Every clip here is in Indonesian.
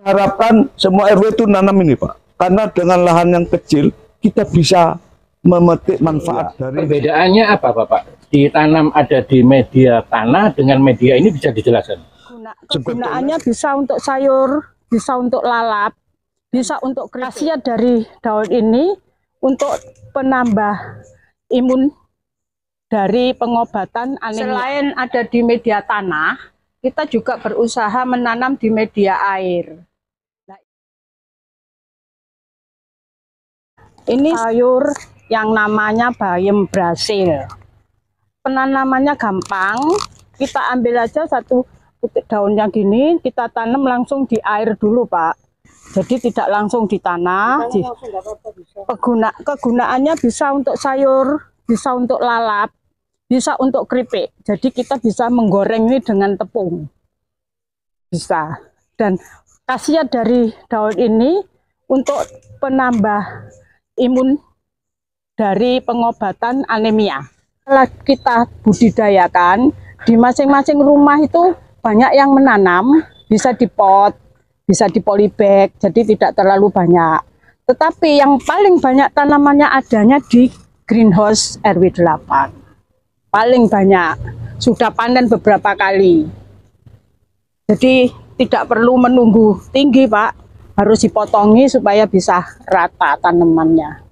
Harapkan semua RW itu nanam ini, Pak. Karena dengan lahan yang kecil, kita bisa memetik manfaat dari... Perbedaannya apa, Bapak? Ditanam ada di media tanah dengan media ini bisa dijelaskan? Kegunaannya bisa untuk sayur, bisa untuk lalap, bisa untuk khasiat dari daun ini untuk penambah imun dari pengobatan anemia. Selain ada di media tanah, kita juga berusaha menanam di media air. Ini sayur yang namanya bayam Brasil. Penanamannya gampang, kita ambil aja satu daunnya gini, kita tanam langsung di air dulu, Pak. Jadi tidak langsung di tanah. Kegunaannya bisa untuk sayur, bisa untuk lalap, bisa untuk keripik. Jadi kita bisa menggoreng ini dengan tepung. Bisa. Dan khasiat dari daun ini untuk penambah imun dari pengobatan anemia. Setelah kita budidayakan, di masing-masing rumah itu banyak yang menanam, bisa di pot, bisa di polybag, jadi tidak terlalu banyak. Tetapi yang paling banyak tanamannya adanya di greenhouse RW 8. Paling banyak, sudah panen beberapa kali. Jadi tidak perlu menunggu tinggi, Pak, harus dipotongi supaya bisa rata tanamannya.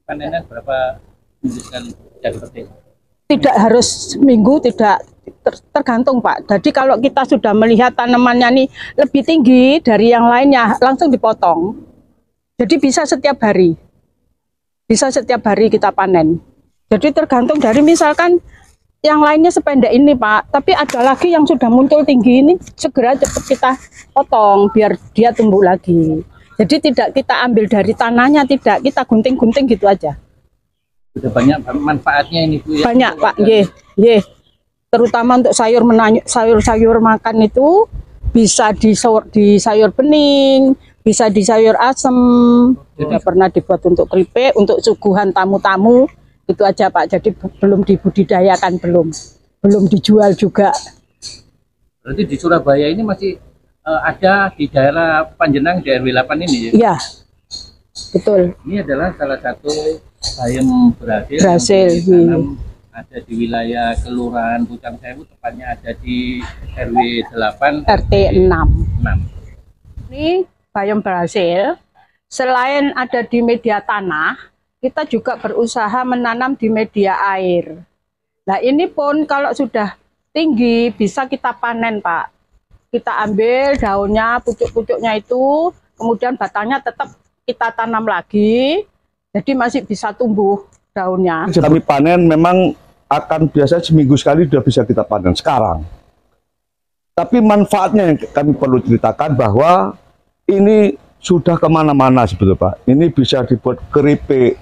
Panennya berapa minggu sekali dari petik? Tidak harus seminggu, tidak tergantung, Pak. Jadi kalau kita sudah melihat tanamannya ini lebih tinggi dari yang lainnya, langsung dipotong. Jadi bisa setiap hari. Bisa setiap hari kita panen. Jadi tergantung dari misalkan yang lainnya sependek ini, Pak. Tapi ada lagi yang sudah muncul tinggi ini, segera cepat kita potong biar dia tumbuh lagi. Jadi tidak kita ambil dari tanahnya, tidak. Kita gunting-gunting gitu aja. Sudah banyak manfaatnya ini, Bu, ya? Banyak, Pak. Ye. Terutama untuk sayur makan itu bisa di sayur bening, bisa di sayur asem. Jadi pernah dibuat untuk keripik, untuk suguhan tamu-tamu. Itu aja, Pak. Jadi belum dibudidayakan, belum dijual juga. Berarti di Surabaya ini masih ada di daerah Panjenang di RW 8 ini ya? Iya, betul. Ini adalah salah satu bayam Brasil yang ditanam ada di wilayah Kelurahan Pucang Sewu, tepatnya ada di RW 8 RT 6. Ini bayam Brasil, selain ada di media tanah, kita juga berusaha menanam di media air. Nah ini pun kalau sudah tinggi bisa kita panen, Pak. Kita ambil daunnya, pucuk-pucuknya itu, kemudian batangnya tetap kita tanam lagi, jadi masih bisa tumbuh daunnya. Kami panen memang akan biasa seminggu sekali sudah bisa kita panen sekarang. Tapi manfaatnya yang kami perlu ceritakan bahwa ini sudah kemana-mana sebetulnya, Pak. Ini bisa dibuat keripik,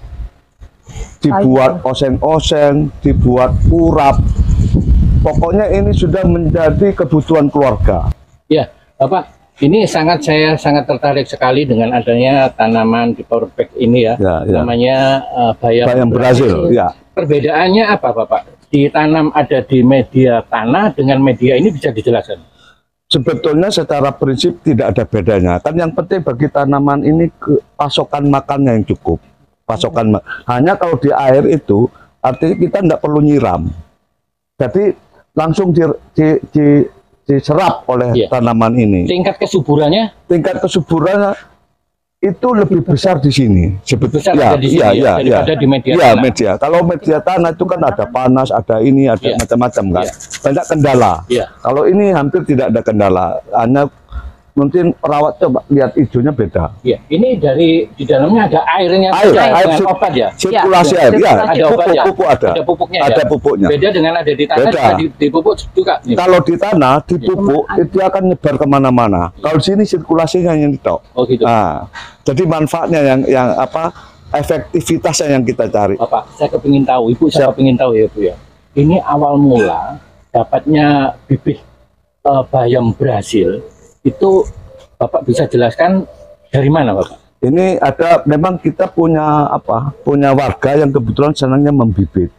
dibuat oseng-oseng, dibuat urap. Pokoknya ini sudah menjadi kebutuhan keluarga. Ya, Bapak, ini saya sangat tertarik sekali dengan adanya tanaman di power bag ini ya. Namanya bayam Brasil. Ya. Perbedaannya apa, Bapak? Ditanam ada di media tanah dengan media ini bisa dijelaskan? Sebetulnya secara prinsip tidak ada bedanya. Kan yang penting bagi tanaman ini pasokan makannya yang cukup. Hanya kalau di air itu artinya kita tidak perlu nyiram. Jadi langsung diserap oleh tanaman ini. Tingkat kesuburannya? Tingkat kesuburannya itu lebih besar di sini. Daripada di media tanah. Media. Kalau media tanah itu kan ada panas, ada ini, ada macam-macam kan. Banyak kendala. Kalau ini hampir tidak ada kendala. Hanya mungkin perawat coba lihat hijaunya beda. Iya, ini di dalamnya ada airnya, air obat ya. Sirkulasi air, ada obatnya. Pupuk ada. Ada pupuknya. Ada pupuknya. Beda dengan ada di tanah, di pupuk juga. Kalau di tanah, di pupuk itu akan nyebar kemana-mana. Kalau di sini sirkulasinya yang ditok. Oh gitu. Nah, jadi manfaatnya yang apa? Efektivitasnya yang kita cari. Bapak, saya kepingin tahu, Ibu, saya kepingin tahu ya, Bu ya. Ini awal mula dapatnya bibit bayam Brasil. Itu Bapak bisa jelaskan dari mana, Bapak? Ini ada, memang kita punya warga yang kebetulan senangnya membibit.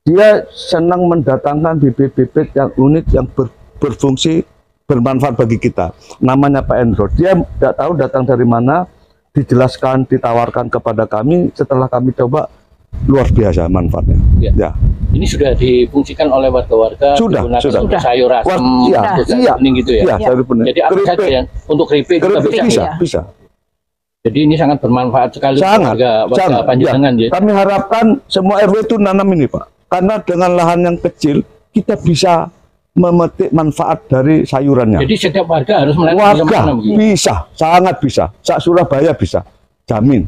Dia senang mendatangkan bibit-bibit yang unik yang berfungsi bermanfaat bagi kita. Namanya Pak Endro, dia tidak tahu datang dari mana, dijelaskan, ditawarkan kepada kami, setelah kami coba, luar biasa manfaatnya. Ya. Ya. Ini sudah difungsikan oleh warga-warga, Sudah, digunakan sudah. untuk sayur asem, Iya, untuk iya. kuning gitu ya. Iya, sayur bening. Jadi apa Keripik. saja yang untuk keripik juga Keripik bisa. bisa, ya? bisa. Jadi ini sangat bermanfaat sekali untuk Sangat, warga sangat. Panjenengan ya. Kami harapkan semua RW itu nanam ini, Pak. Karena dengan lahan yang kecil, kita bisa memetik manfaat dari sayurannya. Jadi setiap warga harus menanam Warga gitu. bisa, sangat bisa. Sak Surabaya bisa, jamin.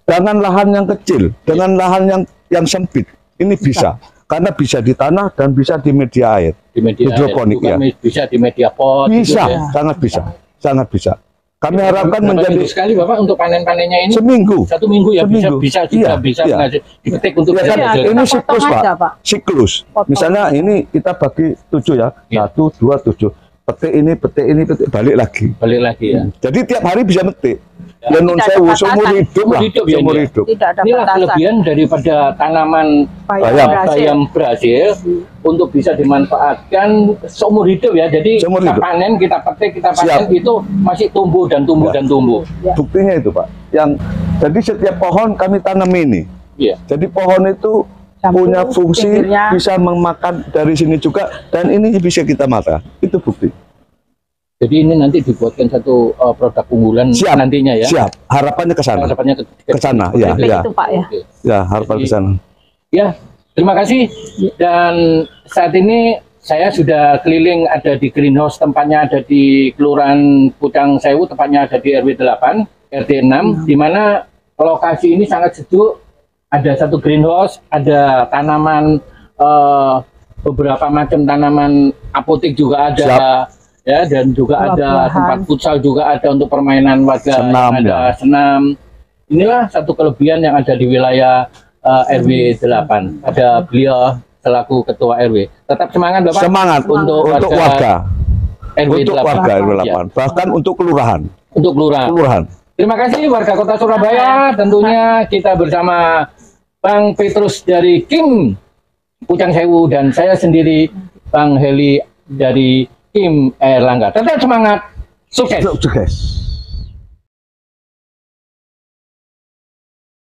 Dengan lahan yang kecil, dengan lahan yang sempit, ini bisa. Karena bisa di tanah dan bisa di media air. Di media hidroponik, juga ya. bisa di media pot. Bisa, gitu ya. sangat bisa, sangat bisa. Kami harapkan Berapa menjadi minggu sekali Bapak untuk panen-panennya ini? seminggu. 1 minggu ya, Seminggu. bisa Iya, bisa iya. menghasil dipetik untuk Ya bisa kan, Iya, dihasilkan. ini kita siklus, potong Pak. aja, Pak. Siklus. Potong. Misalnya ini kita bagi 7 ya. Iya. 1, 2, 7. Petik ini, petik, balik lagi. Balik lagi ya. Jadi tiap hari bisa metik. Ya, Ya non tidak ada sewu, batasan. seumur hidup lah. Seumur hidup ya, Seumur ini ya? hidup. Tidak ada Inilah batasan. kelebihan daripada tanaman Bayam. bayam Brasil untuk bisa dimanfaatkan seumur hidup ya. Jadi Seumur kita hidup. panen, kita petik, kita panen Siap. itu masih tumbuh dan tumbuh Ya. dan tumbuh. Buktinya itu, Pak. Jadi setiap pohon kami tanam ini. Iya. Jadi pohon itu Jambu, punya fungsi pinggirnya. bisa memakan dari sini juga dan ini bisa kita makan. Itu bukti. Jadi ini nanti dibuatkan satu produk unggulan Siap. nantinya ya. Siap. Harapannya ke sana. Harapannya Ke sana, ya, Seperti ya. itu, Pak ya. Oke. Ya, harapan ke sana. Ya, terima kasih. Dan saat ini saya sudah keliling, ada di greenhouse, tempatnya ada di Kelurahan Pucang Sewu, tepatnya ada di RW 8, RT 6, di mana lokasi ini sangat sejuk. Ada satu greenhouse, ada tanaman, beberapa macam tanaman apotik juga ada. Siap. Ya, dan juga ada Buah-buahan. tempat futsal juga ada untuk permainan warga, Senam, yang ada ya. senam. Inilah satu kelebihan yang ada di wilayah RW 8. Ada beliau selaku ketua RW. Tetap semangat Bapak. Semangat untuk untuk warga. RW Untuk 8. warga RW Ya, 8. Bahkan untuk kelurahan. untuk kelurahan. Kelurahan. Terima kasih warga Kota Surabaya. Tentunya kita bersama Bang Petrus dari Kim Pucang Sewu dan saya sendiri Bang Heli dari Kim Erlangga. Tetap semangat. Sukses. Sukses.